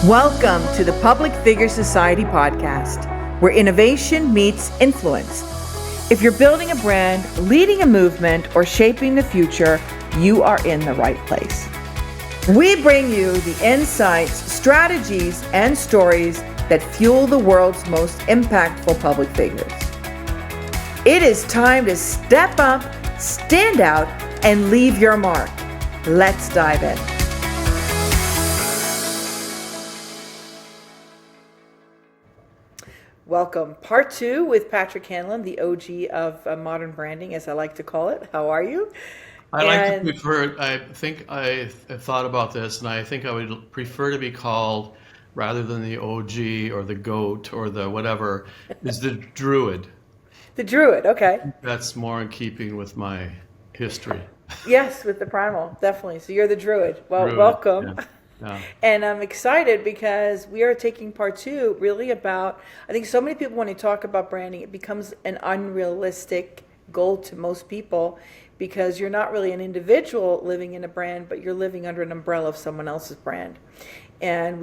Welcome to the Public Figure Society podcast, where innovation meets influence. If you're building a brand, leading a movement, or shaping the future, you are in the right place. We bring you the insights, strategies, and stories that fuel the world's most impactful public figures. It is time to step up, stand out, and leave your mark. Let's dive in. Welcome. Part 2 with Patrick Hanlon, the OG of modern branding, as I like to call it. How are you? I think I thought about this, and I think I would prefer to be called, rather than the OG or the GOAT or the whatever, is the Druid. The Druid, okay. That's more in keeping with my history. Yes, with the Primal, definitely. So you're the Druid. Well, Druid, welcome. yeah. And I'm excited because we are taking part 2 really about, I think so many people, when they talk about branding, it becomes an unrealistic goal to most people because you're not really an individual living in a brand, but you're living under an umbrella of someone else's brand. And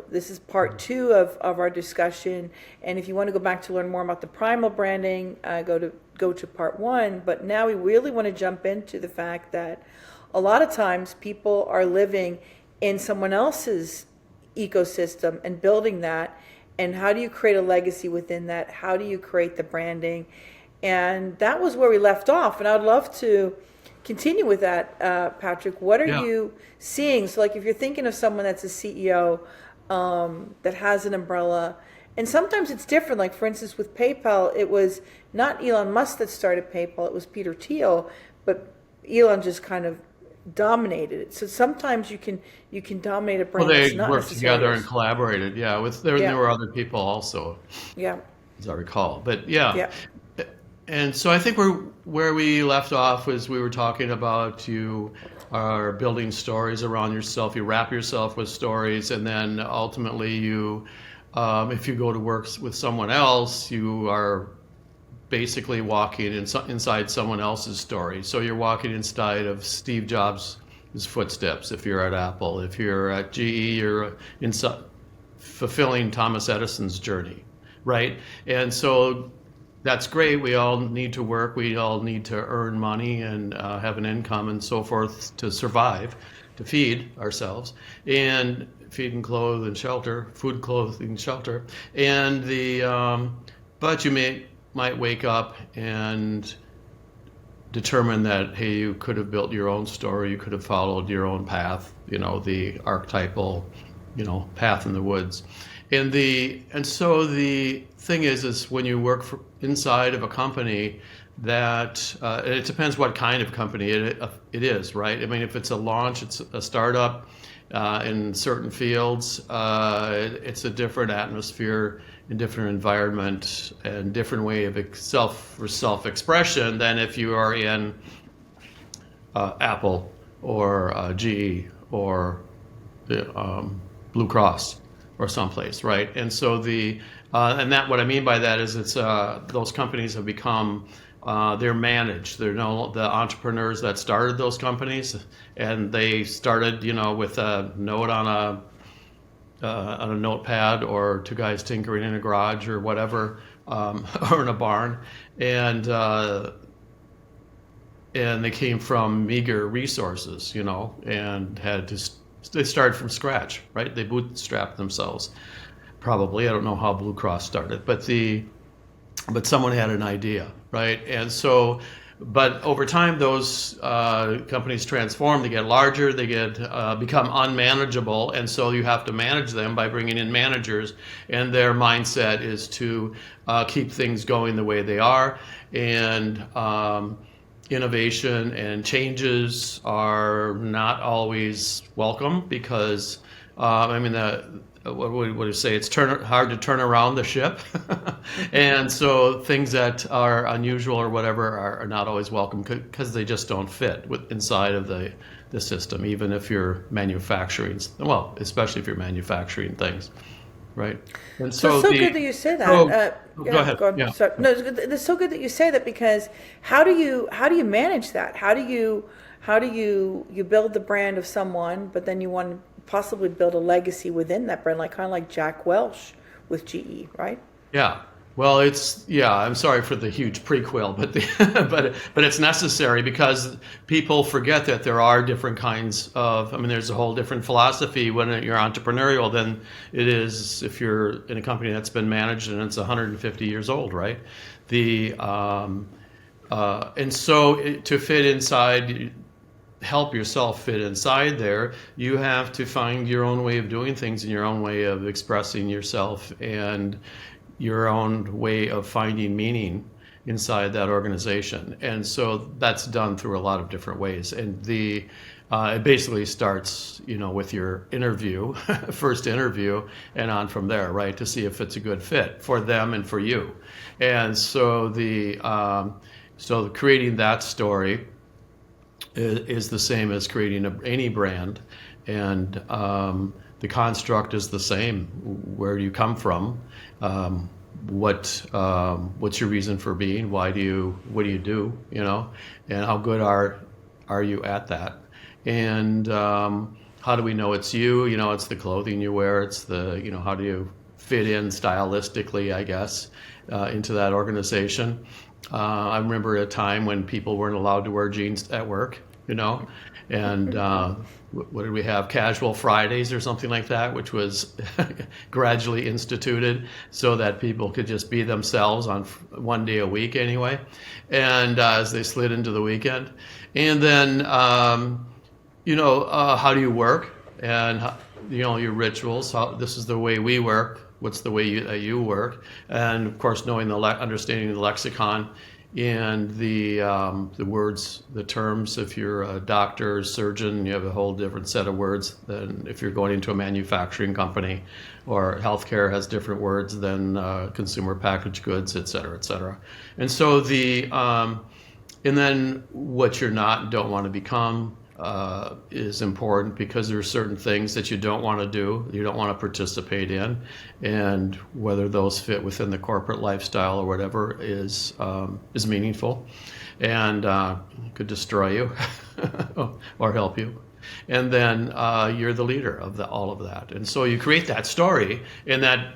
this is part 2 of our discussion. And if you want to go back to learn more about the Primal Branding, go to part 1. But now we really want to jump into the fact that a lot of times people are living in someone else's ecosystem and building that. And how do you create a legacy within that? How do you create the branding? And that was where we left off. And I'd love to continue with that, Patrick. What are you seeing? So like if you're thinking of someone that's a CEO that has an umbrella, and sometimes it's different. Like for instance, with PayPal, it was not Elon Musk that started PayPal, it was Peter Thiel, but Elon just kind of dominated it. So sometimes you can dominate a brand. Well, that's they not worked together and collaborated. Yeah, there were other people also. Yeah, as I recall. But yeah. And so I think where we left off was we were talking about you are building stories around yourself. You wrap yourself with stories, and then ultimately you, if you go to work with someone else, you are basically walking inside someone else's story. So you're walking inside of Steve Jobs' footsteps. If you're at Apple, if you're at GE, you're fulfilling Thomas Edison's journey, right? And so that's great. We all need to work. We all need to earn money and have an income and so forth to survive, to feed ourselves, and feed and clothe and shelter, food, clothing, shelter. And but you might wake up and determine that, hey, you could have built your own story. You could have followed your own path, the archetypal, path in the woods. And so the thing is when you work inside of a company that, it depends what kind of company it is, right? I mean, if it's a launch, it's a startup in certain fields, it's a different atmosphere and different environment and different way of self-expression than if you are in Apple or GE or Blue Cross or someplace, right? And so what I mean by that is it's those companies have become they're managed. They're the entrepreneurs that started those companies, and they started with a note on a notepad or two guys tinkering in a garage or whatever, or in a barn, and they came from meager resources, and they started from scratch, right? They bootstrapped themselves, probably. I don't know how Blue Cross started, but someone had an idea, right? And so, but over time, those companies transform. They get larger. They become unmanageable, and so you have to manage them by bringing in managers. And their mindset is to keep things going the way they are, and innovation and changes are not always welcome because, what would you say? It's hard to turn around the ship. And so things that are unusual or whatever are not always welcome because they just don't fit inside of the system, even if you're manufacturing, especially if you're manufacturing things. Right. And so good that you say that. Go ahead. Yeah. Sorry. No, it's so good that you say that because how do you manage that? How do you build the brand of someone, but then you want possibly build a legacy within that brand, like kind of like Jack Welch with GE, right? Yeah. Well, I'm sorry for the huge prequel, but but it's necessary because people forget that there are different kinds of, I mean, there's a whole different philosophy when you're entrepreneurial than it is if you're in a company that's been managed and it's 150 years old, right? The and so to fit inside, help yourself fit inside there, you have to find your own way of doing things and your own way of expressing yourself and your own way of finding meaning inside that organization. And so that's done through a lot of different ways. And it basically starts, with your interview, first interview, and on from there, right, to see if it's a good fit for them and for you. And so so creating that story is the same as creating any brand, and the construct is the same. Where do you come from? What's your reason for being? What do you do? And how good are you at that? And how do we know it's you? It's the clothing you wear. It's how do you fit in stylistically, I guess, into that organization. I remember a time when people weren't allowed to wear jeans at work, and what did we have? Casual Fridays or something like that, which was gradually instituted so that people could just be themselves on one day a week anyway, and as they slid into the weekend. And then, how do you work? And, your rituals, this is the way we work. What's the way you work? And of course, understanding the lexicon and the words, the terms. If you're a doctor or surgeon, you have a whole different set of words than if you're going into a manufacturing company, or healthcare has different words than consumer packaged goods, et cetera, et cetera. And so and then what you're not and don't want to become is important, because there are certain things that you don't want to do, you don't want to participate in, and whether those fit within the corporate lifestyle or whatever is meaningful, and could destroy you or help you. And then you're the leader of all of that. And so you create that story, and that,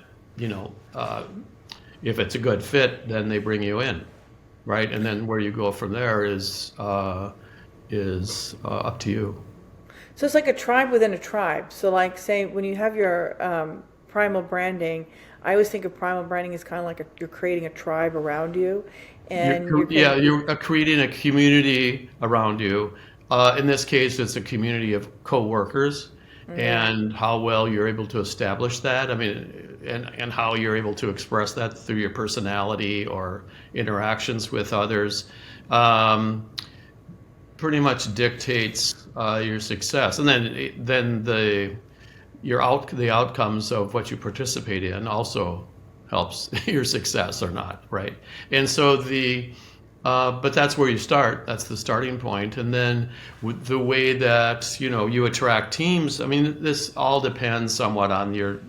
if it's a good fit, then they bring you in, right? And then where you go from there is up to you. So it's like a tribe within a tribe. So like, say, when you have your primal branding, I always think of primal branding as kind of like you're creating a tribe around you. And you're creating a community around you. In this case, it's a community of co-workers, mm-hmm. and how well you're able to establish that. I mean, and how you're able to express that through your personality or interactions with others. Pretty much dictates your success, and then the outcomes of what you participate in also helps your success or not, right? And so but that's where you start. That's the starting point, and then with the way that you attract teams. I mean, this all depends somewhat on your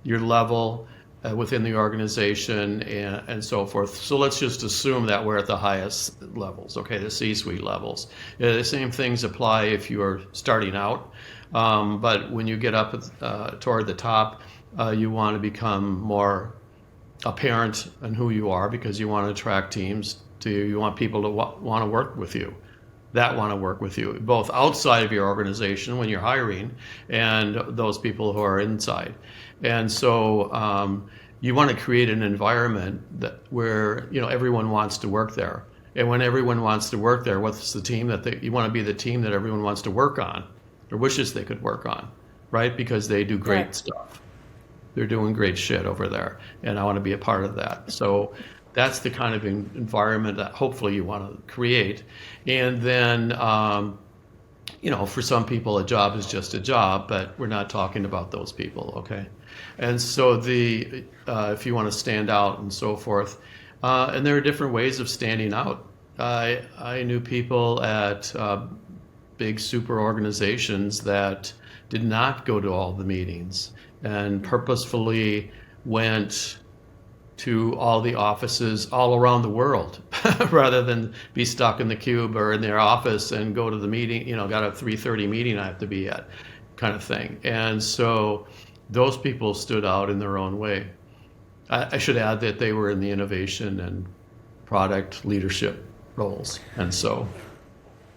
level within the organization and so forth. So let's just assume that we're at the highest levels, okay, the C-suite levels. The same things apply if you're starting out, but when you get up toward the top, you want to become more apparent in who you are, because you want to attract teams you want people to want to work with you. Want to work with you, both outside of your organization when you're hiring, and those people who are inside. And so you want to create an environment where everyone wants to work there. And when everyone wants to work there, what's the team you want to be the team that everyone wants to work on, or wishes they could work on, right? Because they do great stuff. They're doing great shit over there, and I want to be a part of that. So that's the kind of environment that hopefully you want to create. And then, for some people, a job is just a job, but we're not talking about those people, okay? And so if you want to stand out and so forth, and there are different ways of standing out. I knew people at big super organizations that did not go to all the meetings and purposefully went to all the offices all around the world rather than be stuck in the cube or in their office and go to the meeting, got a 3:30 meeting I have to be at. kind of thing. And so those people stood out in their own way. I should add that they were in the innovation and product leadership roles. And so,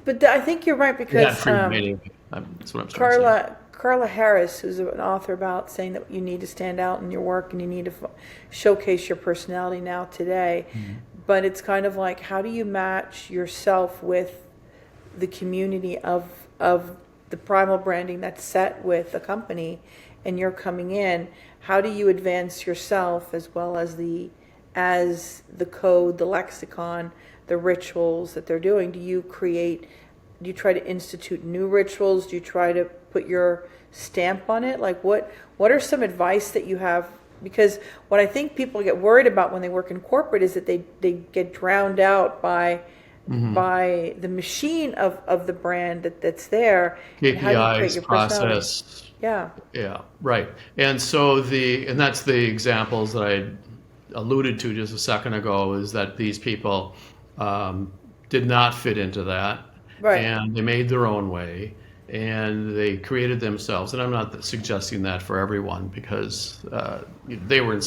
But I think you're right because that's what I'm trying to say. Carla Harris, who's an author about saying that you need to stand out in your work and you need to showcase your personality now today. Mm-hmm. But it's kind of like, how do you match yourself with the community of the primal branding that's set with a company, and you're coming in? How do you advance yourself as well as the code, the lexicon, the rituals that they're doing? Do you try to institute new rituals? Do you try to put your stamp on it? Like what are some advice that you have? Because what I think people get worried about when they work in corporate is that they get drowned out by the machine of the brand that's there. KPIs, process. Yeah. Yeah, right. And so that's the examples that I alluded to just a second ago, is that these people did not fit into that. Right. And they made their own way, and they created themselves. And I'm not suggesting that for everyone, because they were in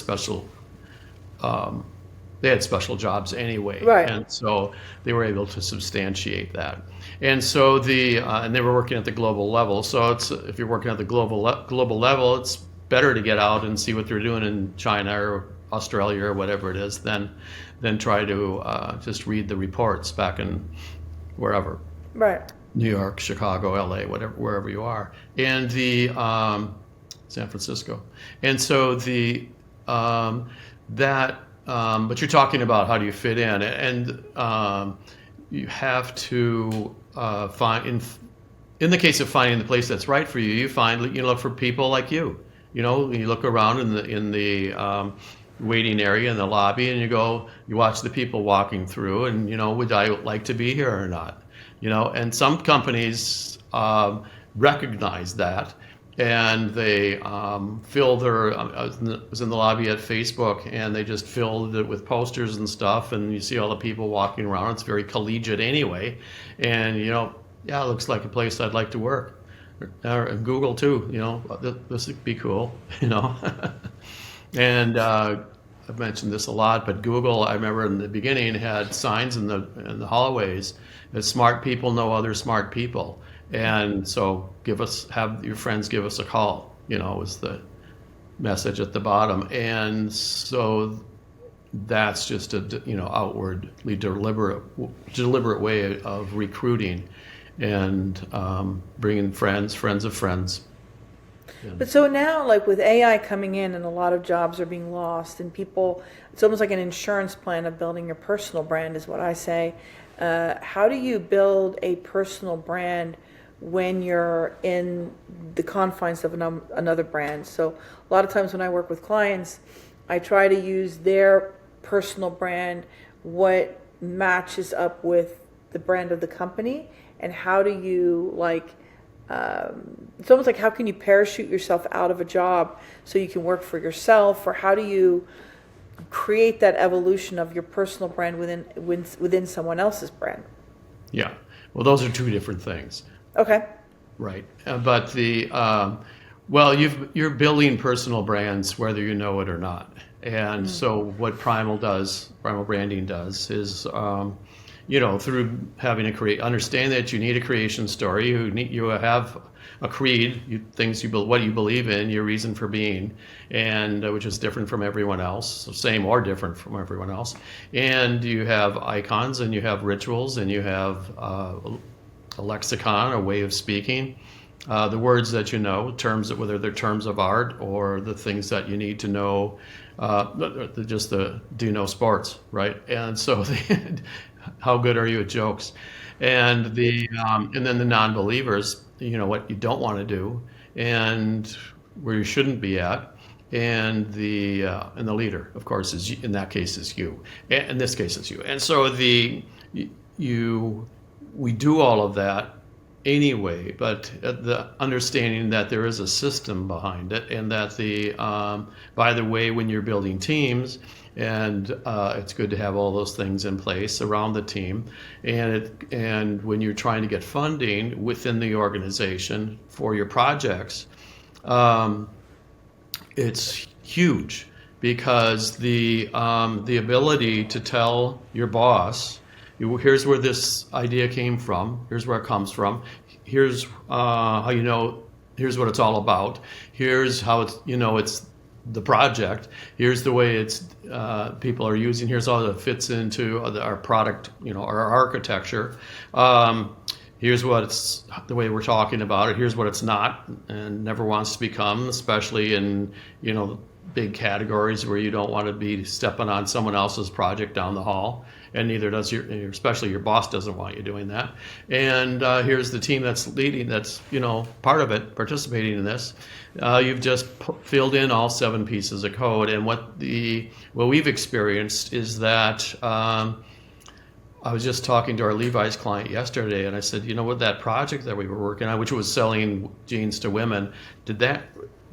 they had special jobs anyway. Right. And so they were able to substantiate that. And so and they were working at the global level. So if you're working at the global level, it's better to get out and see what they're doing in China or Australia or whatever it is than try to just read the reports back in wherever. Right. New York, Chicago, LA, wherever you are, and San Francisco. And so but you're talking about how do you fit in, and you have to find, in the case of finding the place that's right for you, you look for people like you. You look around in the waiting area in the lobby, and you watch the people walking through, and would I like to be here or not? And some companies recognize that, and they fill their. I was in the lobby at Facebook, and they just filled it with posters and stuff, and you see all the people walking around. It's very collegiate anyway, and it looks like a place I'd like to work. Or Google too, this would be cool, And I've mentioned this a lot, but Google, I remember in the beginning, had signs in the hallways that smart people know other smart people, and so have your friends give us a call. Was the message at the bottom, and so that's just a outwardly deliberate way of recruiting and bringing friends of friends. Yeah. But so now, like with AI coming in and a lot of jobs are being lost, and it's almost like an insurance plan of building your personal brand is what I say. How do you build a personal brand when you're in the confines of another brand? So a lot of times when I work with clients, I try to use their personal brand, what matches up with the brand of the company, and how do you it's almost like, how can you parachute yourself out of a job so you can work for yourself, or how do you create that evolution of your personal brand within someone else's brand? Yeah, well, those are two different things. Okay. Right, but you're building personal brands whether you know it or not, and so what Primal Branding does is through having understand that you need a creation story, you have a creed, what you believe in, your reason for being, and which is different from everyone else, so same or different from everyone else, and you have icons, and you have rituals, and you have a lexicon, a way of speaking, the words that terms, whether they're terms of art or the things that you need to know, do you know sports, right? And so how good are you at jokes? And and then the non-believers, what you don't want to do, and where you shouldn't be at, and the leader, of course, in that case is you. In this case, it's you. And so we do all of that anyway, but the understanding that there is a system behind it, and that by the way, when you're building teams, and it's good to have all those things in place around the team, and when you're trying to get funding within the organization for your projects, it's huge, because the ability to tell your boss, here's where this idea came from, here's where it comes from, here's how here's what it's all about, here's how it's the project, here's the way it's people are using, here's how it fits into our product, our architecture, here's what it's the way we're talking about it, here's what it's not and never wants to become, especially in big categories where you don't want to be stepping on someone else's project down the hall, and neither does especially your boss doesn't want you doing that. And here's the team that's leading, that's part of it, participating in this. You've just filled in all 7 pieces of code, and what we've experienced is that I was just talking to our Levi's client yesterday, and I said, what, that project that we were working on, which was selling jeans to women, did that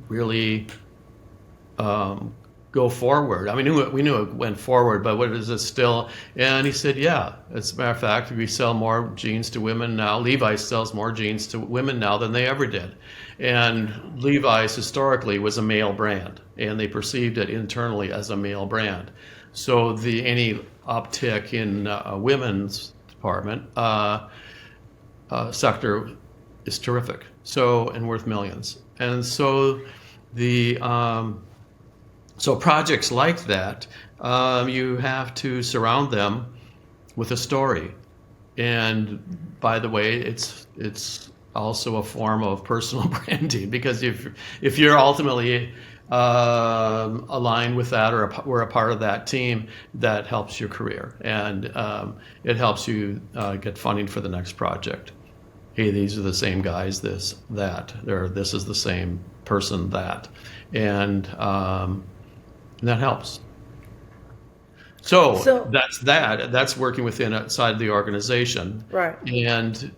really go forward? I mean, we knew it went forward, but what is it still? And he said, yeah, as a matter of fact, we sell more jeans to women now. Levi's sells more jeans to women now than they ever did. And Levi's historically was a male brand, and they perceived it internally as a male brand. So any uptick in women's department sector is terrific. So, and worth millions. And so so projects like that, you have to surround them with a story. And by the way, it's also a form of personal branding, because if you're ultimately aligned with that, or we're a part of that team, that helps your career, and it helps you get funding for the next project. Hey, these are the same guys, this is the same person, that, and that helps. So that's working within outside the organization, right? And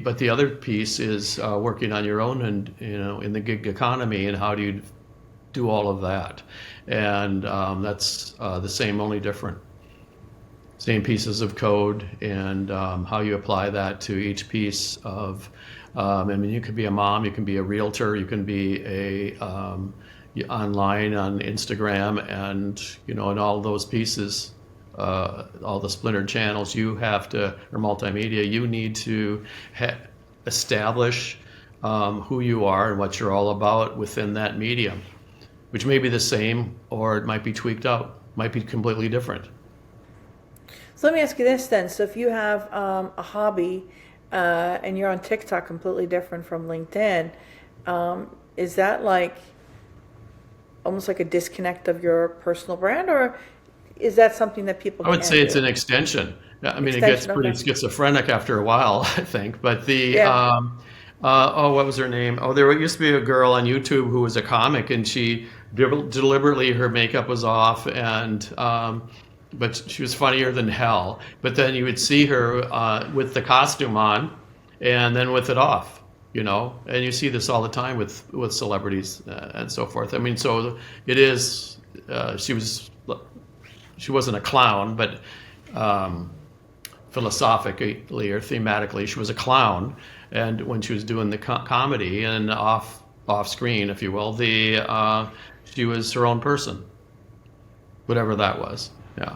but the other piece is working on your own, and in the gig economy, and how do you do all of that? And that's the same, only different. Same pieces of code, and how you apply that to each piece of. I mean, you could be a mom, you can be a realtor, you can be online on Instagram, and and all those pieces, all the splintered channels you have to, or multimedia, you need to establish who you are and what you're all about within that medium, which may be the same, or it might be tweaked out, might be completely different. So let me ask you this then. So if you have a hobby and you're on TikTok, completely different from LinkedIn, is that almost like a disconnect of your personal brand, or is that something that people I would say it's an extension. I mean, it gets pretty schizophrenic after a while, I think. But what was her name? Oh, there used to be a girl on YouTube who was a comic, and she deliberately, her makeup was off, and but she was funnier than hell. But then you would see her with the costume on, and then with it off. And you see this all the time with celebrities and so forth. I mean, so it is. She wasn't a clown, but philosophically or thematically, she was a clown. And when she was doing the comedy and off screen, if you will, she was her own person, whatever that was. Yeah.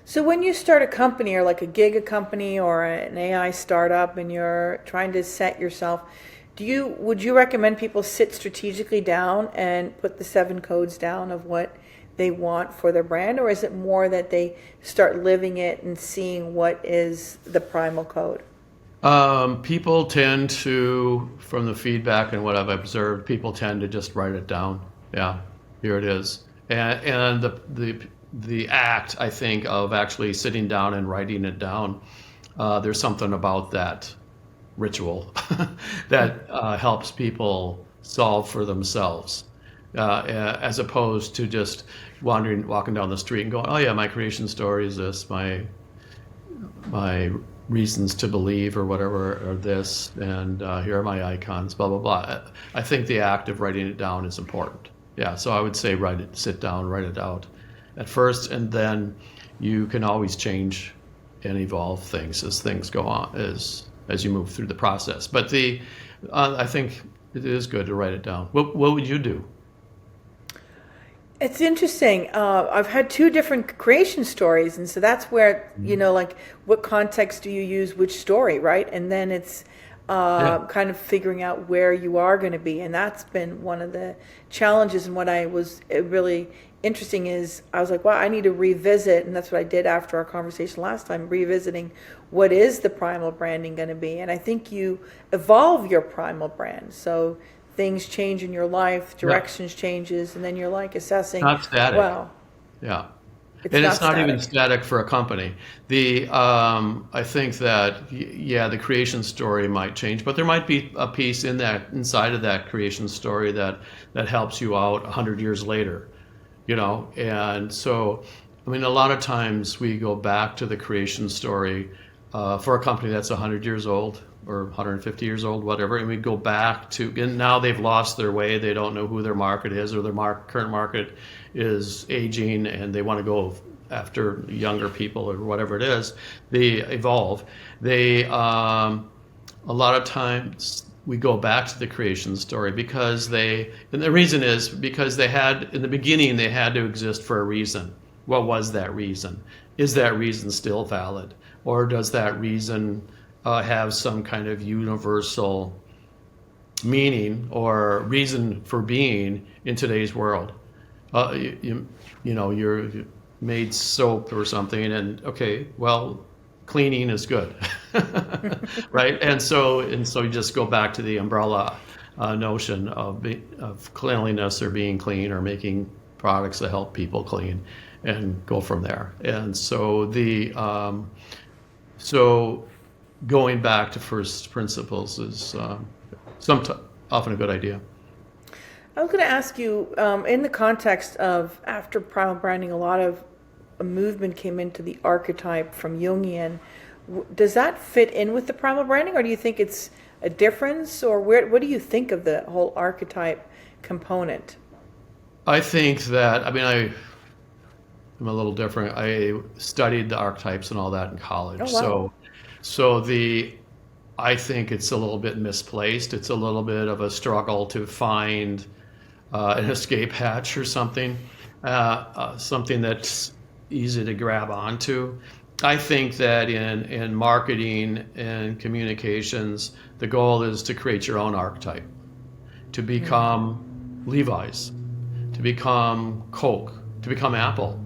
So when you start a company, or like a gig company or an AI startup, and you're trying to set yourself, would you recommend people sit strategically down and put the 7 codes down of what they want for their brand, or is it more that they start living it and seeing what is the Primal Code? People tend to, from the feedback and what I've observed, people tend to just write it down. Yeah, here it is, and the act, I think, of actually sitting down and writing it down, there's something about that ritual that helps people solve for themselves, as opposed to just walking down the street and going, oh yeah, my creation story is this, my reasons to believe or whatever, or this, and here are my icons, blah, blah, blah. I think the act of writing it down is important. Yeah, so I would say sit down, write it out at first, and then you can always change and evolve things as things go on, as you move through the process. But I think it is good to write it down. What would you do? It's interesting. I've had two different creation stories, and so that's where, like, what context do you use which story, right? And then it's kind of figuring out where you are going to be, and that's been one of the challenges. And what I was really interesting is I was like, wow, I need to revisit, and that's what I did after our conversation last time, revisiting what is the primal branding going to be. And I think you evolve your primal brand. So things change in your life, directions changes, and then you're like assessing. Not static. Wow. Yeah. It's not static. Even static for a company. I think that the creation story might change, but there might be a piece inside of that creation story that helps you out 100 years later, And so, I mean, a lot of times we go back to the creation story for a company that's 100 years old or 150 years old, whatever, and we go back to, and now they've lost their way. They don't know who their market is, or their current market is aging, and they want to go after younger people or whatever it is. They evolve. A lot of times we go back to the creation story and the reason is because in the beginning, they had to exist for a reason. What was that reason? Is that reason still valid? Or does that reason have some kind of universal meaning or reason for being in today's world? You're made soap or something, and cleaning is good, right? And so you just go back to the umbrella notion of cleanliness or being clean or making products that help people clean, and go from there. And so going back to first principles is often a good idea. I was going to ask you, in the context of after primal branding, a lot of a movement came into the archetype from Jungian. Does that fit in with the primal branding, or do you think it's a difference, or what do you think of the whole archetype component? I think that, I'm a little different. I studied the archetypes and all that in college. Oh, wow. I think it's a little bit misplaced. It's a little bit of a struggle to find an escape hatch or something that's easy to grab onto. I think that in marketing and communications, the goal is to create your own archetype, to become Levi's, to become Coke, to become Apple,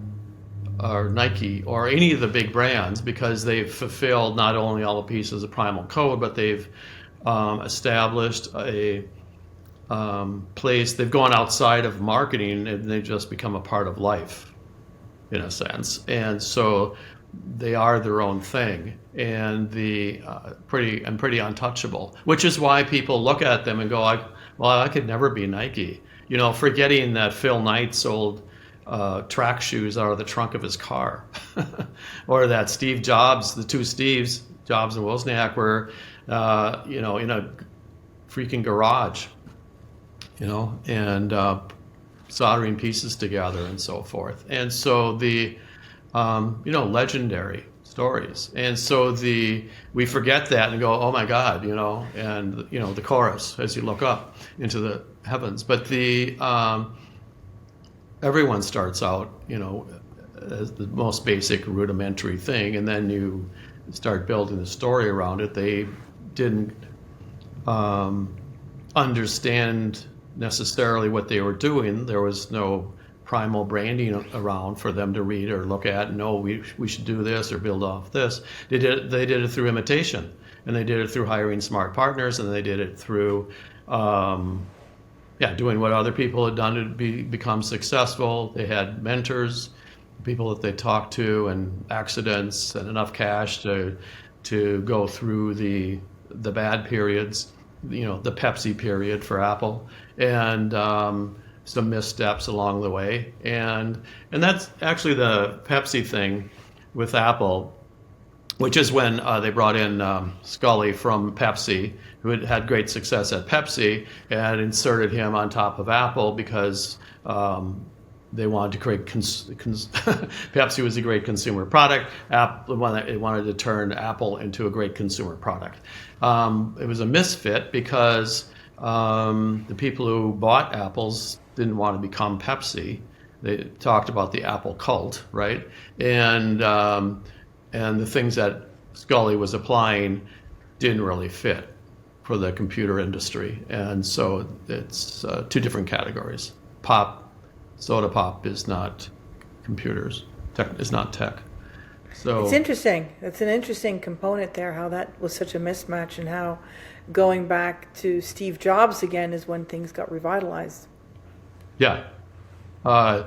or Nike, or any of the big brands, because they've fulfilled not only all the pieces of Primal Code, but they've established a place. They've gone outside of marketing, and they've just become a part of life, in a sense. And so they are their own thing, and pretty untouchable. Which is why people look at them and go, I could never be Nike. Forgetting that Phil Knight sold track shoes out of the trunk of his car, or that Steve Jobs, the two Steves, Jobs and Wozniak, were in a freaking garage, and soldering pieces together and so forth. And so legendary stories. And so we forget that and go, oh my God, and the chorus as you look up into the heavens. But everyone starts out, as the most basic rudimentary thing, and then you start building the story around it. They didn't understand necessarily what they were doing. There was no primal branding around for them to read or look at and know we should do this or build off this. They did it through imitation, and they did it through hiring smart partners, and they did it through doing what other people had done to become successful. They had mentors, people that they talked to, and accidents, and enough cash to go through the bad periods, the Pepsi period for Apple, and some missteps along the way. And that's actually the Pepsi thing with Apple. which is when they brought in Scully from Pepsi, who had great success at Pepsi, and inserted him on top of Apple because they wanted to create Pepsi was a great consumer product. Apple wanted to turn Apple into a great consumer product. It was a misfit because the people who bought apples didn't want to become Pepsi. They talked about the Apple cult, right? And the things that Scully was applying didn't really fit for the computer industry. And so it's two different categories. Soda pop is not computers. Tech is not tech. So it's interesting. It's an interesting component there, how that was such a mismatch, and how going back to Steve Jobs again is when things got revitalized. Yeah.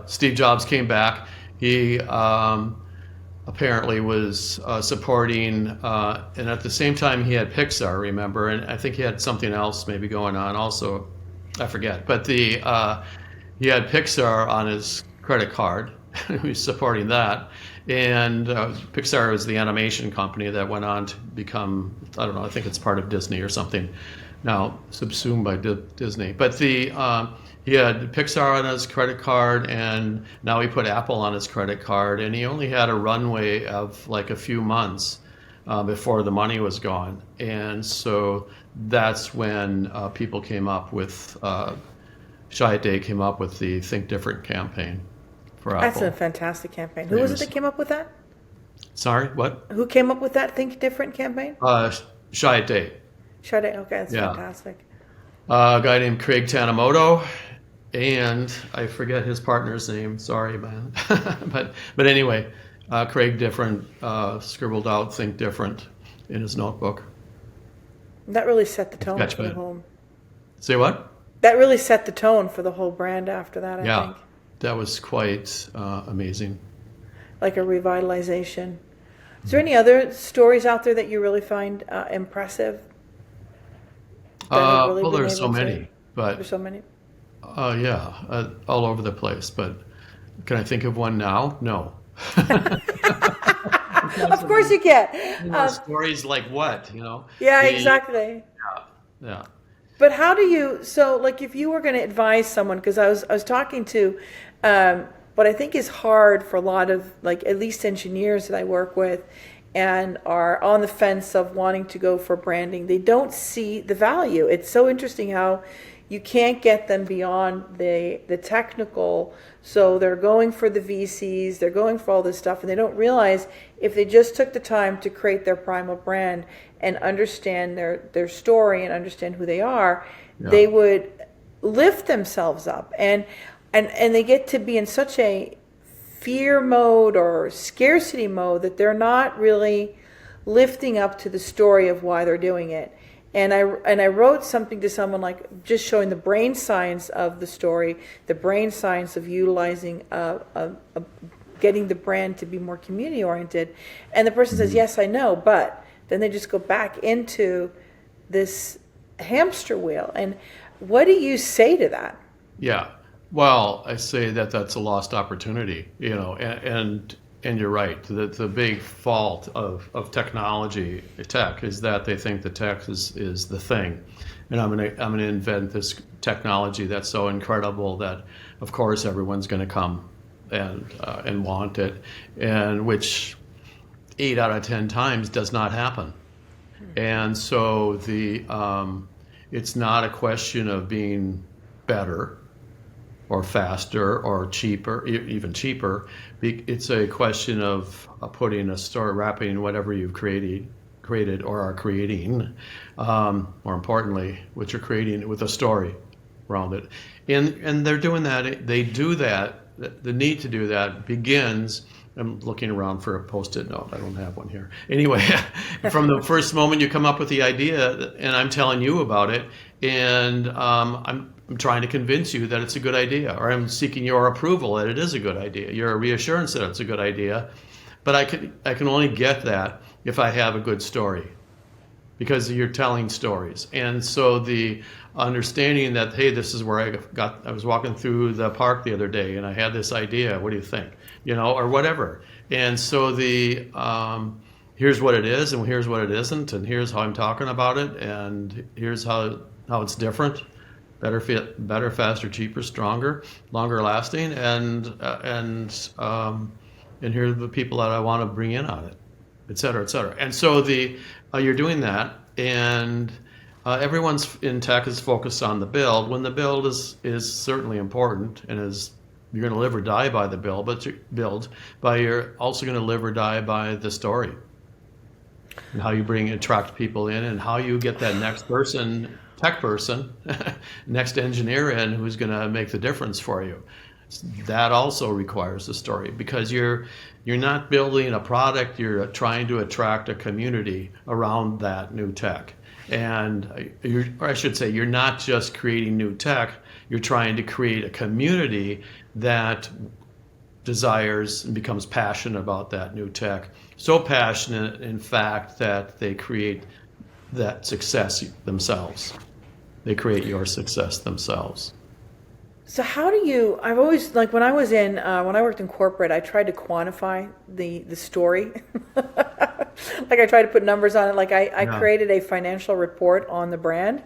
Steve Jobs came back. He apparently was supporting, and at the same time he had Pixar, remember? And I think he had something else maybe going on also. I forget. But he had Pixar on his credit card. He was supporting that. And Pixar is the animation company that went on to become, I don't know, I think it's part of Disney or something, now subsumed by Disney. But he had Pixar on his credit card, and now he put Apple on his credit card, and he only had a runway of like a few months before the money was gone. And so that's when people came up with, Chiat Day came up with the Think Different campaign for Apple. That's a fantastic campaign. Who was it that came up with that? Sorry, what? Who came up with that Think Different campaign? Chiat Day. Chiat Day, okay, that's fantastic. A guy named Craig Tanimoto, and I forget his partner's name. Sorry, man. but anyway, Craig Different scribbled out Think Different in his notebook. That really set the tone for the whole. Say what? That really set the tone for the whole brand after that, I think. That was quite amazing. Like a revitalization. Is there any other stories out there that you really find impressive? Well, there are so many. But there's so many? all over the place. But can I think of one now? No. Of course you can. Stories like what, Yeah, exactly. Yeah. But how do you, so like if you were going to advise someone, because I was talking to what I think is hard for a lot of, like, at least engineers that I work with and are on the fence of wanting to go for branding, they don't see the value. It's so interesting how you can't get them beyond the technical, so they're going for the VCs, they're going for all this stuff, and they don't realize if they just took the time to create their primal brand and understand their story and understand who they are, they would lift themselves up. And they get to be in such a fear mode or scarcity mode that they're not really lifting up to the story of why they're doing it. And I wrote something to someone like just showing the brain science of the story, the brain science of utilizing getting the brand to be more community oriented. And the person says, yes, I know, but then they just go back into this hamster wheel. And what do you say to that? Yeah. Well, I say that that's a lost opportunity, and you're right. The big fault of tech is that they think the tech is the thing. And I'm gonna invent this technology that's so incredible that of course everyone's gonna come and want it, and which 8 out of 10 times does not happen. And so it's not a question of being better or faster or cheaper, even cheaper. It's a question of putting a story, wrapping whatever you've created or are creating, more importantly, what you're creating with a story around it. And they're doing that. They do that. The need to do that begins. I'm looking around for a Post-it note. I don't have one here. Anyway, from the first moment you come up with the idea, and I'm telling you about it, and I'm trying to convince you that it's a good idea, or I'm seeking your approval that it is a good idea, your reassurance that it's a good idea. But I can only get that if I have a good story, because you're telling stories. And so the understanding that, hey, this is where I was walking through the park the other day and I had this idea, what do you think? Or whatever. And so here's what it is, and here's what it isn't, and here's how I'm talking about it, and here's how it's different, better fit, better, faster, cheaper, stronger, longer lasting, and here are the people that I want to bring in on it, et cetera, et cetera. And so you're doing that, and everyone's in tech is focused on the build. When the build is certainly important, and you're going to live or die by the build, but you're also going to live or die by the story, and how you attract people in, and how you get that next person, tech person, next engineer in who's going to make the difference for you. That also requires a story, because you're not building a product, you're trying to attract a community around that new tech. And or I should say, you're not just creating new tech, you're trying to create a community that desires and becomes passionate about that new tech. So passionate, in fact, that they create that success themselves. They create your success themselves. So how do you, I've always, like when I worked in corporate, I tried to quantify the story. Like I tried to put numbers on it. Like I created a financial report on the brand,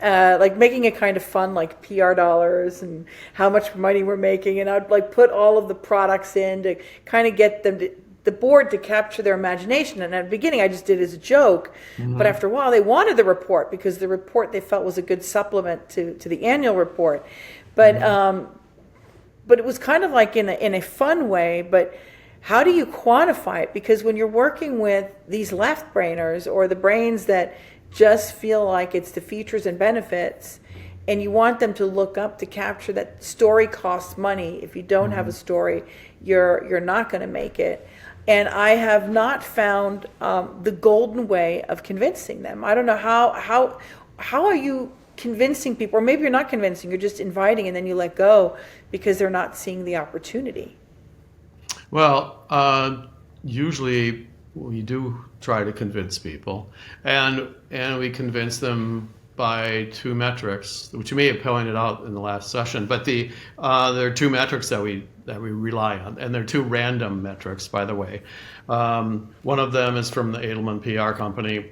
like making it kind of fun, like PR dollars and how much money we're making. And I'd like put all of the products in to kind of get them the board to capture their imagination. And at the beginning, I just did it as a joke. Mm-hmm. But after a while, they wanted the report, because the report they felt was a good supplement to the annual report. But but it was kind of like in a fun way. But how do you quantify it? Because when you're working with these left brainers, or the brains that just feel like it's the features and benefits, and you want them to look up to capture that story costs money. If you don't have a story, you're not going to make it. And I have not found the golden way of convincing them. I don't know how are you convincing people, or maybe you're not convincing, you're just inviting, and then you let go because they're not seeing the opportunity. Well, usually we do try to convince people, and we convince them by two metrics, which you may have pointed out in the last session. But there are two metrics that we rely on, and they're two random metrics, by the way. One of them is from the Edelman PR company.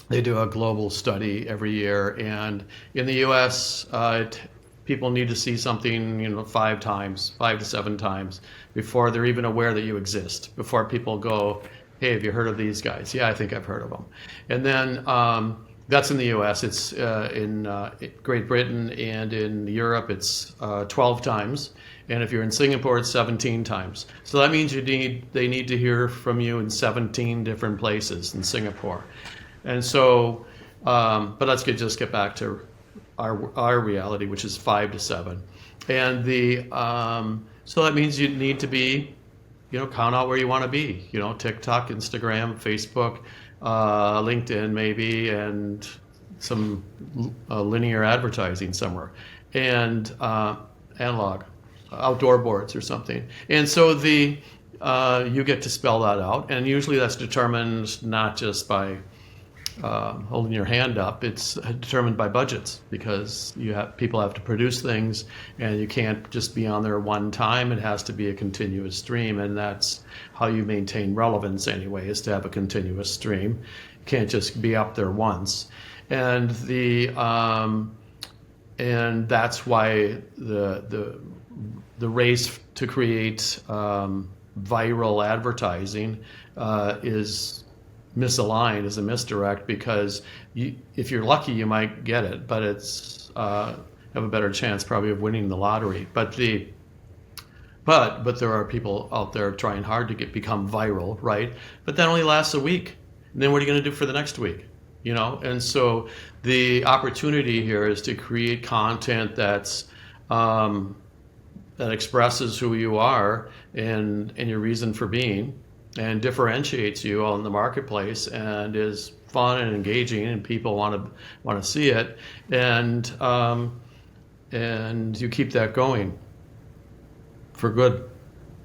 They do a global study every year, and in the U.S., people need to see something, 5 to 7 times before they're even aware that you exist. Before people go, "Hey, have you heard of these guys?" "Yeah, I think I've heard of them." And then that's in the U.S. It's in Great Britain, and in Europe it's 12 times. And if you're in Singapore, it's 17 times. So that means they need to hear from you in 17 different places in Singapore. And so, but let's just get back to our reality, which is 5 to 7. And so that means you need to be, count out where you want to be. TikTok, Instagram, Facebook, LinkedIn maybe, and some linear advertising somewhere, and analog, outdoor boards or something. And so you get to spell that out, and usually that's determined not just by holding your hand up. It's determined by budgets, because people have to produce things, and you can't just be on there one time. It has to be a continuous stream, and that's how you maintain relevance anyway, is to have a continuous stream. You can't just be up there once. And and that's why the race to create viral advertising is misaligned, as a misdirect, because if you're lucky, you might get it, but it's have a better chance probably of winning the lottery. But there are people out there trying hard to become viral, right? But that only lasts a week. And then what are you going to do for the next week? And so the opportunity here is to create content that expresses who you are and your reason for being, and differentiates you on the marketplace, and is fun and engaging, and people want to see it, and you keep that going for good,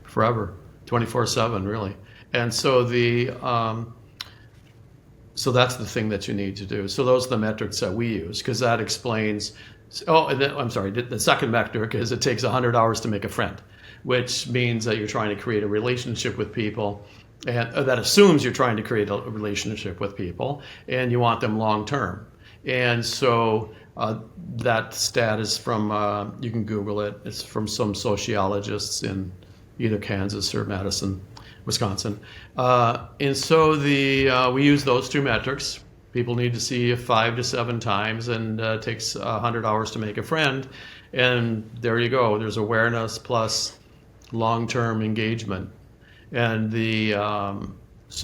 forever, 24/7, really. And so so that's the thing that you need to do. So those are the metrics that we use, because that explains. I'm sorry. The second metric is it takes 100 hours to make a friend, which means that you're trying to create a relationship with people, and that assumes you're trying to create a relationship with people and you want them long term. And so that stat is from, you can Google it, it's from some sociologists in either Kansas or Madison, Wisconsin. And so we use those two metrics. People need to see you 5 to 7 times, and it takes 100 hours to make a friend. And there you go. There's awareness plus long-term engagement. And that's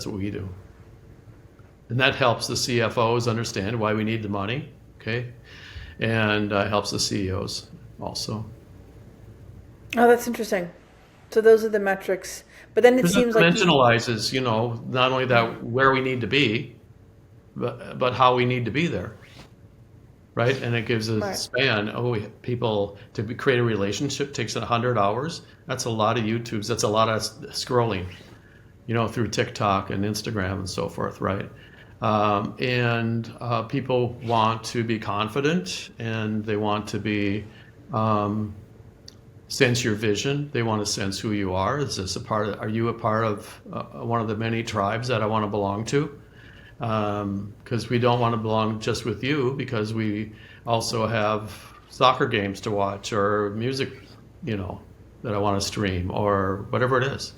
what we do. And that helps the CFOs understand why we need the money, okay? And helps the CEOs also. Oh, that's interesting. So those are the metrics. But then it seems like dimensionalizes, not only that where we need to be, but how we need to be there, right? And it gives a span. People to create a relationship takes 100 hours. That's a lot of YouTubes. That's a lot of scrolling, through TikTok and Instagram and so forth, right? And people want to be confident, and they want to be sense your vision. They want to sense who you are. Are you a part of one of the many tribes that I want to belong to? Because we don't want to belong just with you, because we also have soccer games to watch, or music, that I want to stream, or whatever it is.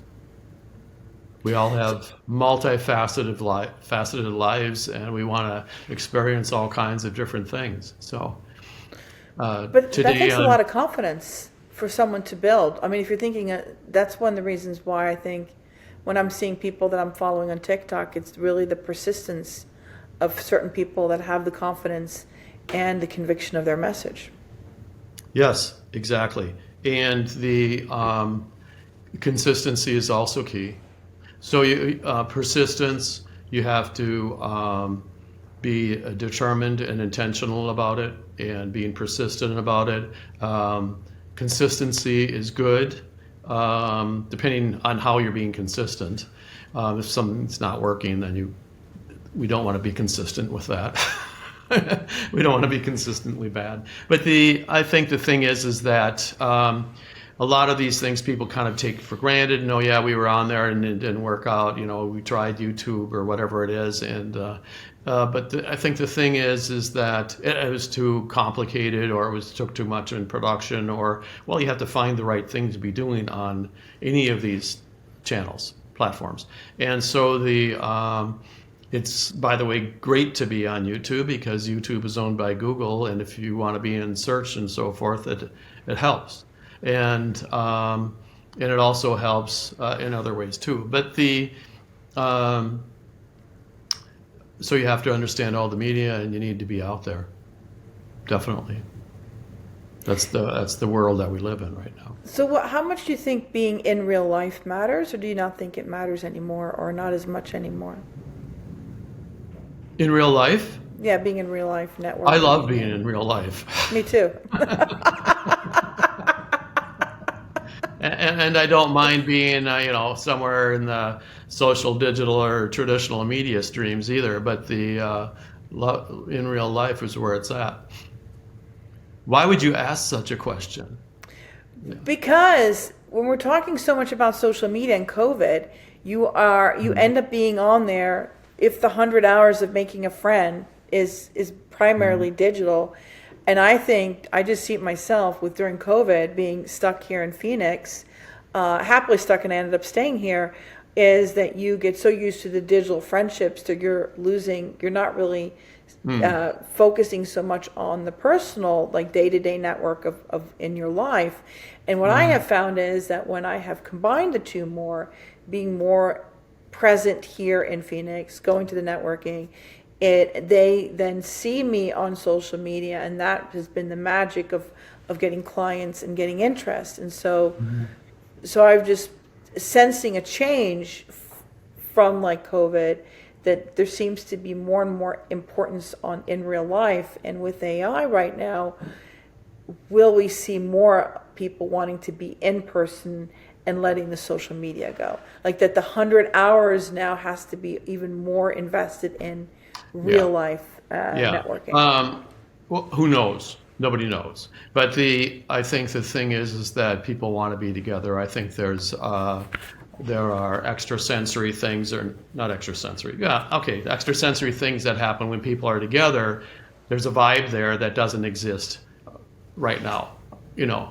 We all have multifaceted lives, and we want to experience all kinds of different things. So, but that takes a lot of confidence for someone to build. I mean, if you're thinking, that's one of the reasons why I think when I'm seeing people that I'm following on TikTok, it's really the persistence of certain people that have the confidence and the conviction of their message. Yes, exactly. And the consistency is also key. So persistence, you have to be determined and intentional about it, and being persistent about it. Consistency is good, depending on how you're being consistent. If something's not working, then we don't want to be consistent with that. We don't want to be consistently bad. But I think the thing is that a lot of these things people kind of take for granted. No, yeah, we were on there and it didn't work out. We tried YouTube or whatever it is, and but I think the thing is that it was too complicated, or it took too much in production, or you have to find the right thing to be doing on any of these platforms, and so it's, by the way, great to be on YouTube, because YouTube is owned by Google, and if you want to be in search and so forth, it helps. And it also helps in other ways too. But so you have to understand all the media, and you need to be out there. Definitely. That's the world that we live in right now. So how much do you think being in real life matters, or do you not think it matters anymore, or not as much anymore? In real life? Yeah, being in real life networking. I love being in real life. Me too. And I don't mind being, somewhere in the social, digital, or traditional media streams either. But the in real life is where it's at. Why would you ask such a question? Because when we're talking so much about social media and COVID, you end up being on there. If the 100 hours of making a friend is primarily digital. And I think I just see it myself with during COVID being stuck here in Phoenix, happily stuck, and I ended up staying here, is that you get so used to the digital friendships that you're not really focusing so much on the personal, like day-to-day network of in your life. And what I have found is that when I have combined the two more, being more present here in Phoenix, going to the networking, they then see me on social media, and that has been the magic of getting clients and getting interest. And so I've just sensing a change from like COVID, that there seems to be more and more importance in real life. And with AI right now, will we see more people wanting to be in person and letting the social media go? Like that the 100 hours now has to be even more invested in real life networking. Well, who knows? Nobody knows. But I think the thing is that people want to be together. I think there's there are extrasensory things, or not extrasensory. Yeah, okay, extrasensory things that happen when people are together. There's a vibe there that doesn't exist right now,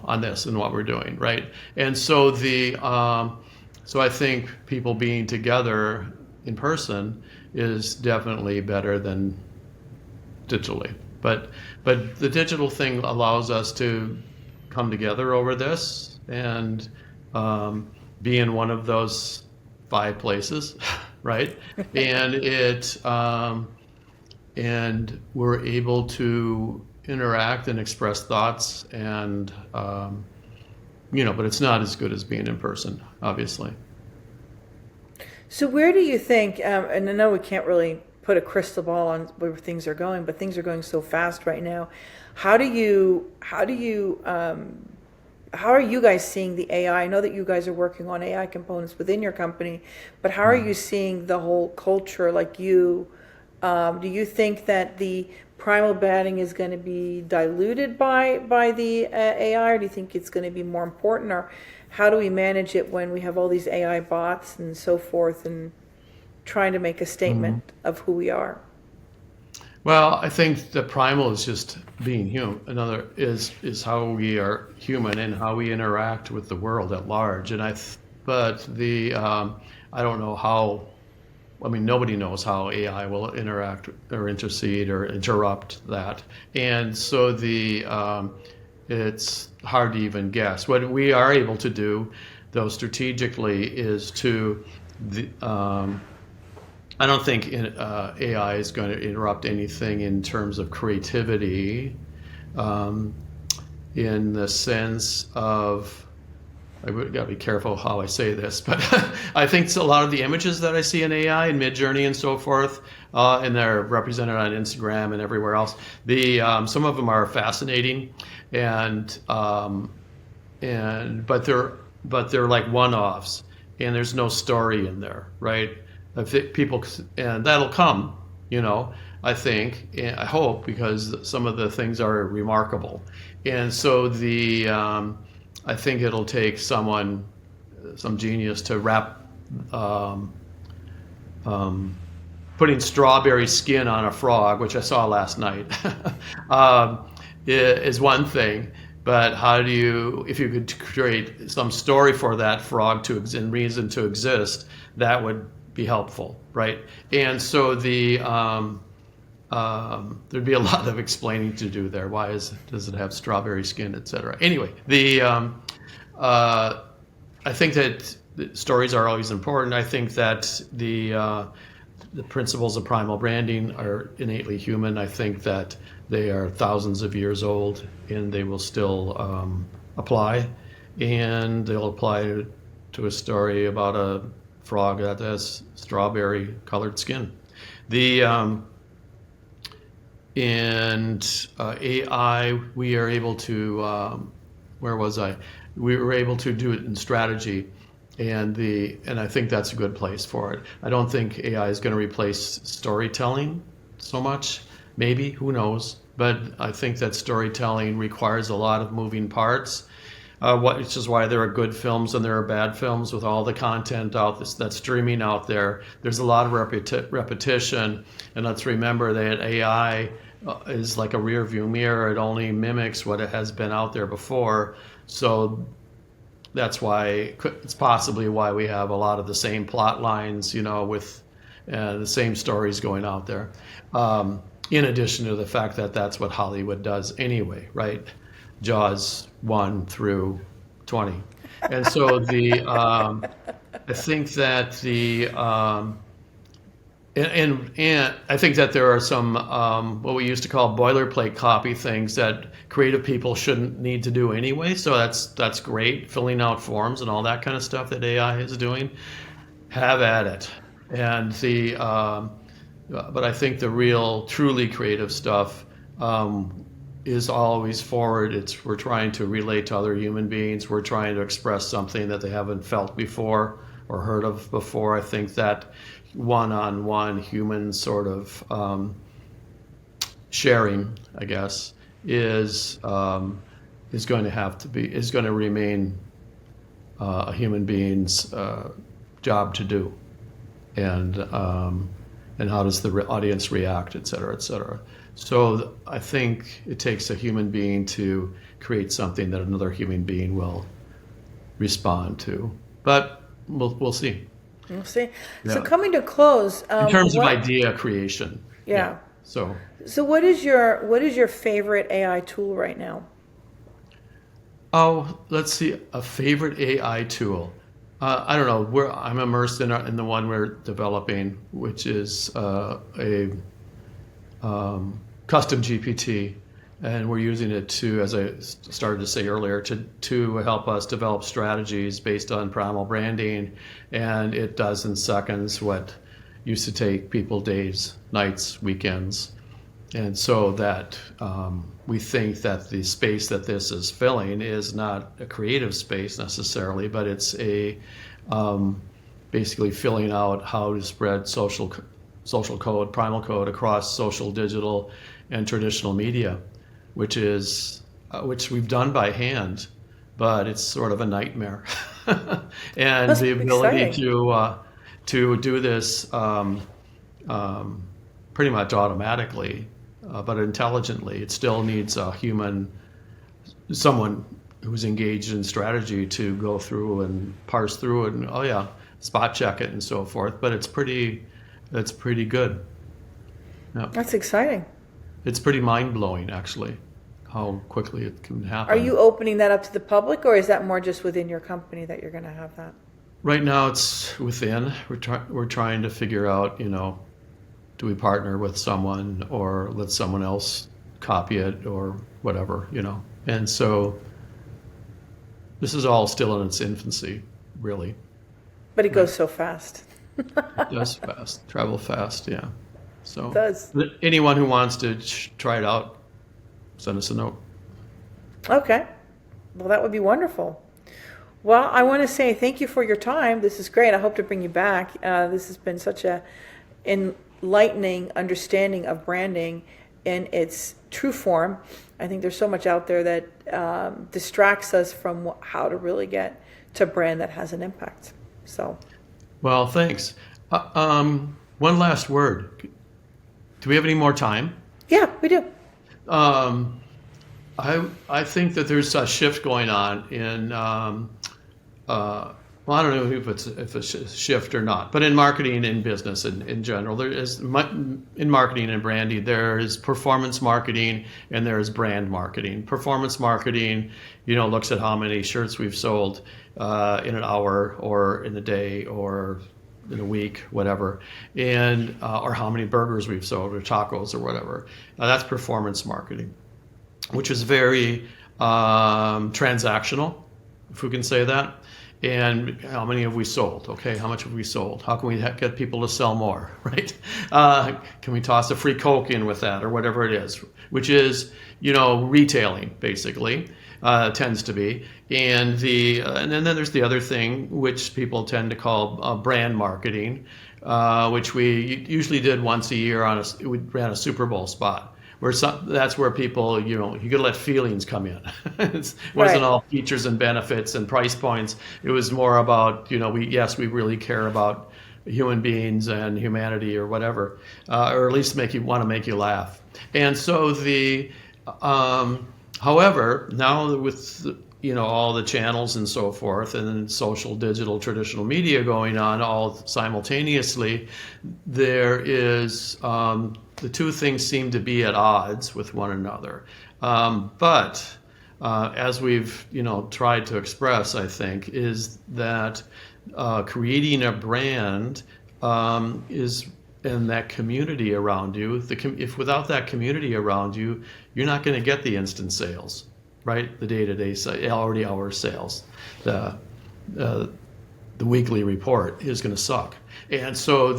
on this and what we're doing, right? And so so I think people being together in person is definitely better than digitally. But the digital thing allows us to come together over this and be in one of those 5 places, right? And and we're able to interact and express thoughts, and but it's not as good as being in person, obviously. So where do you think, and I know we can't really put a crystal ball on where things are going, but things are going so fast right now. How are you guys seeing the AI? I know that you guys are working on AI components within your company, but how are you seeing the whole culture? Like do you think that the primal branding is going to be diluted by the AI, or do you think it's going to be more important? Or how do we manage it when we have all these AI bots and so forth, and trying to make a statement of who we are? Well, I think the primal is just being human. Another is how we are human and how we interact with the world at large. And I don't know how. I mean, nobody knows how AI will interact or intercede or interrupt that, and so it's hard to even guess. What we are able to do, though, strategically, is I don't think AI is going to interrupt anything in terms of creativity, in the sense of, I got to be careful how I say this, but I think a lot of the images that I see in AI and Midjourney and so forth, and they're represented on Instagram and everywhere else. Some of them are fascinating, but they're like one-offs, and there's no story in there, right? And that'll come, I think, and I hope, because some of the things are remarkable, and so I think it'll take some genius to wrap, putting strawberry skin on a frog, which I saw last night, is one thing. But if you could create some story for that frog and reason to exist, that would be helpful, right? And so there'd be a lot of explaining to do there. Why does it have strawberry skin, et cetera? Anyway, I think that stories are always important. I think that the principles of primal branding are innately human. I think that they are thousands of years old, and they will still apply. And they'll apply to a story about a frog that has strawberry colored skin. AI, we are able to, where was I? We were able to do it in strategy, and I think that's a good place for it. I don't think AI is going to replace storytelling so much. Maybe, who knows? But I think that storytelling requires a lot of moving parts, which is why there are good films and there are bad films with all the content that's streaming out there. There's a lot of repetition, and let's remember that AI is like a rear view mirror. It only mimics what it has been out there before. So that's why it's possibly why we have a lot of the same plot lines, with the same stories going out there. In addition to the fact that that's what Hollywood does anyway, right? Jaws 1 through 20. And so I think that and I think that there are some what we used to call boilerplate copy things that creative people shouldn't need to do anyway. So that's great, filling out forms and all that kind of stuff that AI is doing. Have at it. And but I think the real, truly creative stuff is always forward. We're trying to relate to other human beings. We're trying to express something that they haven't felt before or heard of before. I think that one-on-one human sort of sharing, I guess, is going to remain a human being's job to do, and how does the audience react, et cetera, et cetera. So I think it takes a human being to create something that another human being will respond to. But we'll see. We'll see. Yeah. So coming to close, In terms of idea creation. Yeah. So what is your favorite AI tool right now? Oh, let's see, a favorite AI tool. I don't know. I'm immersed in the one we're developing, which is a custom GPT, and we're using it to, as I started to say earlier, to help us develop strategies based on primal branding, and it does in seconds what used to take people days, nights, weekends. And so that we think that the space that this is filling is not a creative space necessarily, but it's a basically filling out how to spread social code, primal code across social, digital, and traditional media, which we've done by hand, but it's sort of a nightmare. And That's the ability exciting. to do this pretty much automatically, but intelligently. It still needs a human, someone who's engaged in strategy to go through and parse through it and spot check it and so forth. But it's pretty good. Yeah. That's exciting. It's pretty mind blowing actually, how quickly it can happen. Are you opening that up to the public, or is that more just within your company that you're going to have that? Right now it's within. We're trying to figure out, do we partner with someone or let someone else copy it or whatever, And so this is all still in its infancy, really. But it goes so fast. It does travel fast, yeah. So It does. anyone who wants to try it out, send us a note. Okay. Well, that would be wonderful. Well, I want to say thank you for your time. This is great. I hope to bring you back. This has been such a enlightening understanding of branding in its true form. I think there's so much out there that distracts us from how to really get to brand that has an impact. So, well, thanks. One last word. Do we have any more time? Yeah, we do. I think that there's a shift going on in well, I don't know if it's a shift or not, but in marketing and business in general, there is in marketing and branding, there is performance marketing and there is brand marketing. Performance marketing, looks at how many shirts we've sold in an hour or in a day or in a week, whatever, and or how many burgers we've sold or tacos or whatever. That's performance marketing, which is very transactional, if we can say that. And how many have we sold? Okay, how much have we sold? How can we get people to sell more, right? Can we toss a free Coke in with that or whatever it is, which is, retailing basically, tends to be. And then there's the other thing, which people tend to call brand marketing, which we usually did once a year we ran a Super Bowl spot. That's where people, you could let feelings come in. It wasn't all features and benefits and price points. It was more about, we really care about human beings and humanity or whatever, or at least want to make you laugh. And so however, now with all the channels and so forth, and social, digital, traditional media going on all simultaneously, there is the two things seem to be at odds with one another. But as we've tried to express, I think, is that creating a brand is in that community around you. If without that community around you, you're not going to get the instant sales, right? The day-to-day already hour sales. The weekly report is going to suck. And so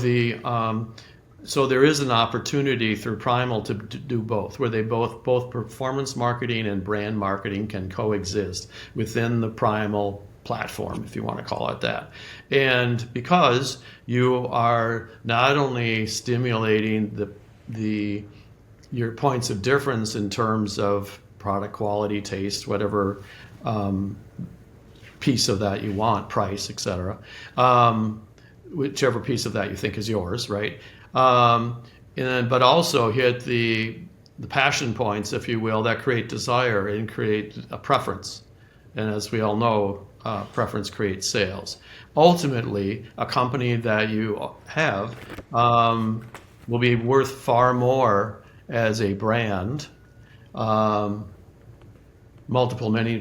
so there is an opportunity through Primal to do both, where they both performance marketing and brand marketing can coexist within the Primal platform, if you want to call it that. And because you are not only stimulating your points of difference in terms of product quality, taste, whatever piece of that you want, price, etc., whichever piece of that you think is yours, right? But also hit the passion points, if you will, that create desire and create a preference. And as we all know, preference creates sales. Ultimately, a company that you have will be worth far more as a brand, many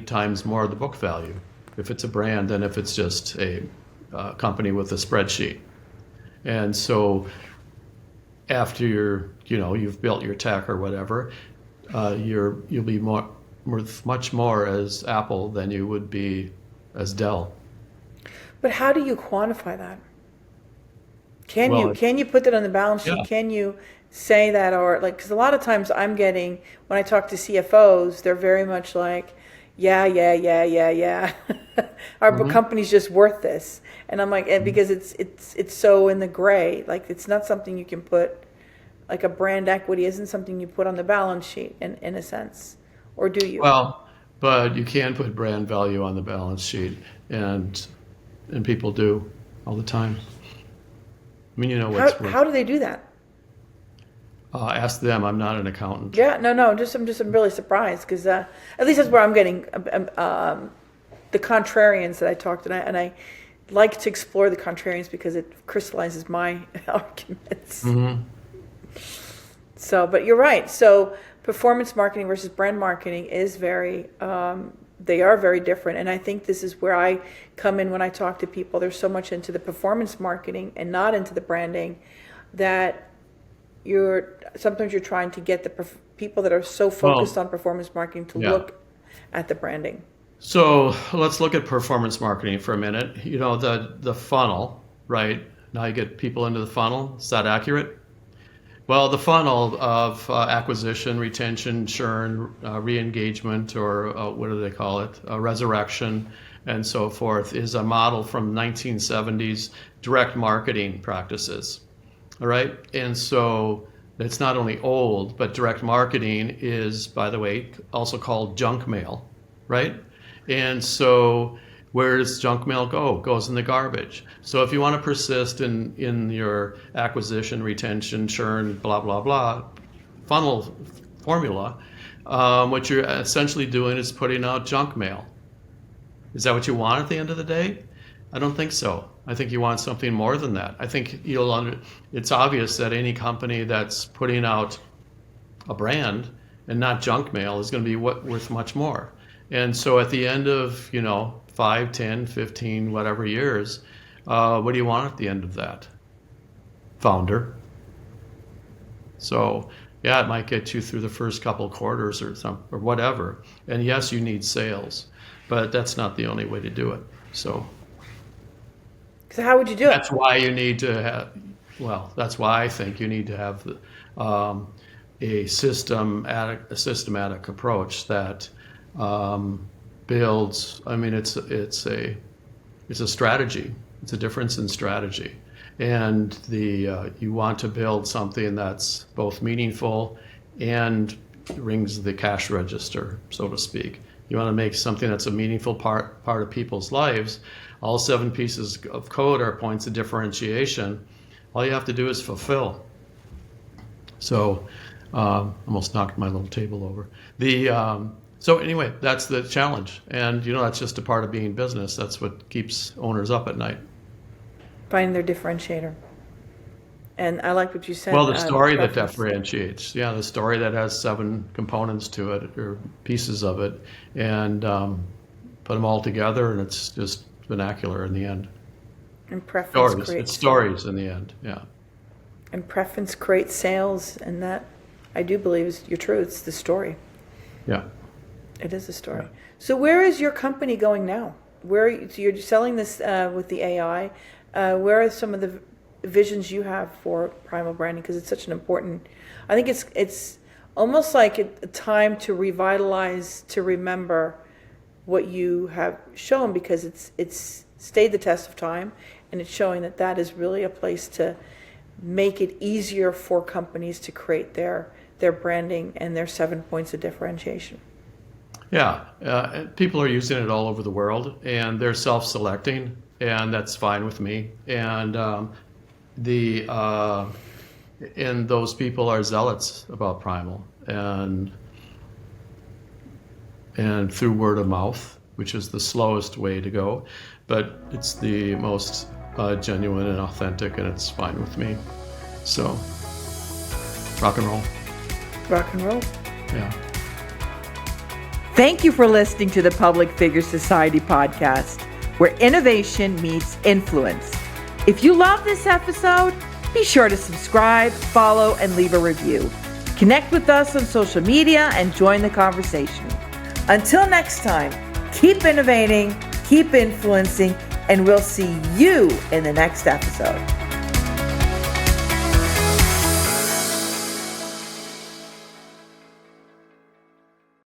times more of the book value, if it's a brand than if it's just a company with a spreadsheet. And so after you've built your tech or whatever, you'll be worth much more as Apple than you would be as Dell. But how do you quantify that? Can you put that on the balance sheet? Yeah. Can you say that, or like, because a lot of times when I talk to CFOs, they're very much like, yeah. Our company's just worth this, and I'm like, because it's so in the gray, like it's not something you can put, like a brand equity isn't something you put on the balance sheet in a sense, or do you? Well, but you can put brand value on the balance sheet, and people do all the time. I mean, How do they do that? Ask them. I'm not an accountant. Yeah, no. I'm really surprised because at least that's where I'm getting the contrarians that I talked to, and I like to explore the contrarians because it crystallizes my arguments. Mm-hmm. So, but you're right. So, performance marketing versus brand marketing is they are very different, and I think this is where I come in when I talk to people. They're so much into the performance marketing and not into the branding that sometimes you're trying to get the people that are so focused on performance marketing to look at the branding. So let's look at performance marketing for a minute. The funnel, right? Now you get people into the funnel. Is that accurate? Well, the funnel of acquisition, retention, churn, re-engagement, or what do they call it? Resurrection, and so forth, is a model from 1970s direct marketing practices. All right. And so it's not only old, but direct marketing is, by the way, also called junk mail, right? And so where does junk mail go? It goes in the garbage. So if you want to persist in your acquisition, retention, churn, blah, blah, blah, funnel formula, what you're essentially doing is putting out junk mail. Is that what you want at the end of the day? I don't think so. I think you want something more than that. I think it's obvious that any company that's putting out a brand and not junk mail is going to be worth much more. And so at the end of, 5, 10, 15, whatever years, what do you want at the end of that? Founder. So yeah, it might get you through the first couple quarters or whatever. And yes, you need sales, but that's not the only way to do it. So how would you do it? That's why you need to have. Well, that's why I think you need to have a systematic approach that builds. I mean, it's a strategy. It's a difference in strategy, and you want to build something that's both meaningful and rings the cash register, so to speak. You want to make something that's a meaningful part of people's lives. All 7 pieces of code are points of differentiation. All you have to do is fulfill. So, almost knocked my little table over. So anyway, that's the challenge, and that's just a part of being business. That's what keeps owners up at night. Finding their differentiator. And I like what you said. Well, the story that differentiates. Yeah, the story that has 7 components to it or pieces of it, and put them all together, and it's just vernacular in the end. And preference creates creates stories in the end. Yeah. And preference creates sales, and that I do believe is true. It's the story. Yeah. It is a story. Yeah. So where is your company going now? So you're selling this with the AI. Where are some of the visions you have for Primal Branding? Because it's such an important. I think it's almost like a time to revitalize, to remember what you have shown, because it's stayed the test of time, and it's showing that is really a place to make it easier for companies to create their branding and their 7 points of differentiation. Yeah, people are using it all over the world, and they're self-selecting, and that's fine with me. And and those people are zealots about Primal, and through word of mouth, which is the slowest way to go, but it's the most genuine and authentic, and it's fine with me. So, rock and roll. Rock and roll. Yeah. Thank you for listening to the Public Figure Society podcast, where innovation meets influence. If you love this episode, be sure to subscribe, follow, and leave a review. Connect with us on social media and join the conversation. Until next time, keep innovating, keep influencing, and we'll see you in the next episode.